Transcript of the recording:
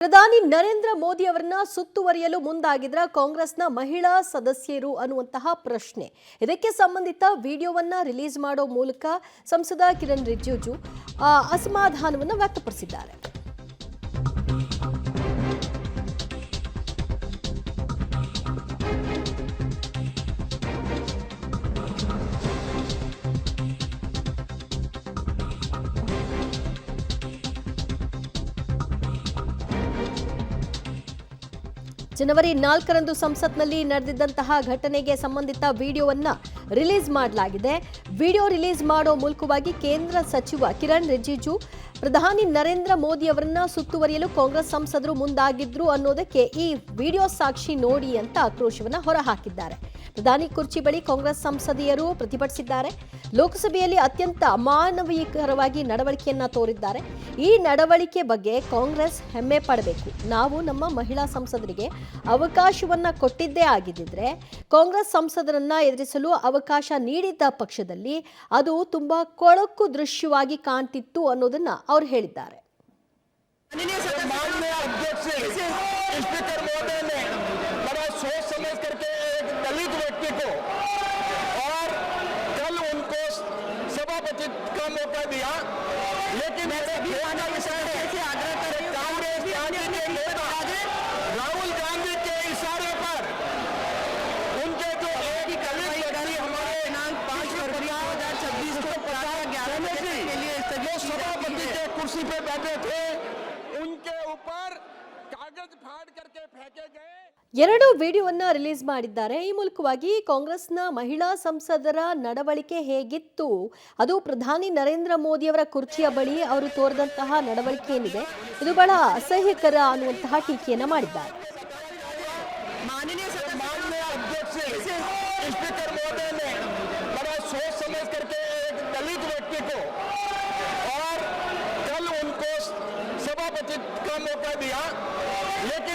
ಪ್ರಧಾನಿ ನರೇಂದ್ರ ಮೋದಿ ಅವರನ್ನ ಸುತ್ತುವರಿಯಲು ಮುಂದಾಗಿದ್ರ ಕಾಂಗ್ರೆಸ್ನ ಮಹಿಳಾ ಸದಸ್ಯರು ಅನ್ನುವಂತಹ ಪ್ರಶ್ನೆ. ಇದಕ್ಕೆ ಸಂಬಂಧಿತ ವಿಡಿಯೋವನ್ನ ರಿಲೀಸ್ ಮಾಡೋ ಮೂಲಕ ಸಂಸದ ಕಿರಣ್ ರಿಜಿಜು ಅಸಮಾಧಾನವನ್ನು ವ್ಯಕ್ತಪಡಿಸಿದ್ದಾರೆ. ಜನವರಿ 4ರಂದು ಸಂಸತ್ನಲ್ಲಿ ನಡೆದಿದ್ದಂತಹ ಘಟನೆಗೆ ಸಂಬಂಧಿತ ವಿಡಿಯೋವನ್ನ ರಿಲೀಸ್ ಮಾಡಲಾಗಿದೆ. ವಿಡಿಯೋ ರಿಲೀಸ್ ಮಾಡೋ ಮೂಲಕವಾಗಿ ಕೇಂದ್ರ ಸಚಿವ ಕಿರಣ್ ರಿಜಿಜು ಪ್ರಧಾನಿ ನರೇಂದ್ರ ಮೋದಿ ಅವರನ್ನ ಸುತ್ತುವರಿಯಲು ಕಾಂಗ್ರೆಸ್ ಸಂಸದರು ಮುಂದಾಗಿದ್ರು ಅನ್ನೋದಕ್ಕೆ ಈ ವಿಡಿಯೋ ಸಾಕ್ಷಿ ನೋಡಿ ಅಂತ ಆಕ್ರೋಶವನ್ನ ಹೊರಹಾಕಿದ್ದಾರೆ. ಪ್ರಧಾನಿ ಕುರ್ಚಿ ಬಳಿ ಕಾಂಗ್ರೆಸ್ ಸಂಸದೀಯರು ಪ್ರತಿಭಟಿಸಿದ್ದಾರೆ. ಲೋಕಸಭೆಯಲ್ಲಿ ಅತ್ಯಂತ ಅಮಾನವೀಯಕರವಾಗಿ ನಡವಳಿಕೆಯನ್ನ ತೋರಿದ್ದಾರೆ. ಈ ನಡವಳಿಕೆ ಬಗ್ಗೆ ಕಾಂಗ್ರೆಸ್ ಹೆಮ್ಮೆ ಪಡಬೇಕು. ನಾವು ನಮ್ಮ ಮಹಿಳಾ ಸಂಸದರಿಗೆ ಅವಕಾಶವನ್ನ ಕೊಟ್ಟಿದ್ದೇ ಆಗಿದ್ದರೆ ಕಾಂಗ್ರೆಸ್ ಸಂಸದರನ್ನ ಎದುರಿಸಲು ಅವಕಾಶ ನೀಡಿದ್ದ ಪಕ್ಷದಲ್ಲಿ ಅದು ತುಂಬಾ ಕೊಳಕು ದೃಶ್ಯವಾಗಿ ಕಾಣ್ತಿತ್ತು ಅನ್ನೋದನ್ನ ಅವರು ಹೇಳಿದ್ದಾರೆ. दलित व्यक्ति को और कल उनको सभापति का मौका दिया, लेकिन कांग्रेस राहुल गांधी के इशारे पर उनके जो एक दलित व्यक्ति हमारे दिनांक 5 फरवरी 2026 को 11 के लिए सभापति के कुर्सी पे बैठे थे, उनके ऊपर कागज फाड़ करके फेंके गए. ಎರಡು ವಿಡಿಯೋವನ್ನ ರಿಲೀಸ್ ಮಾಡಿದ್ದಾರೆ. ಈ ಮೂಲಕವಾಗಿ ಕಾಂಗ್ರೆಸ್ನ ಮಹಿಳಾ ಸಂಸದರ ನಡವಳಿಕೆ ಹೇಗಿತ್ತು, ಅದು ಪ್ರಧಾನಿ ನರೇಂದ್ರ ಮೋದಿ ಅವರ ಕುರ್ಚಿಯ ಬಳಿ ಅವರು ತೋರಿದಂತಹ ನಡವಳಿಕೆ ಏನಿದೆ ಇದು ಬಹಳ ಅಸಹ್ಯಕರ ಅನ್ನುವಂತಹ ಟೀಕೆಯನ್ನ ಮಾಡಿದ್ದಾರೆ. दलित व्यक्ति को और कल उनको सभापति का मौका दिया, लेकिन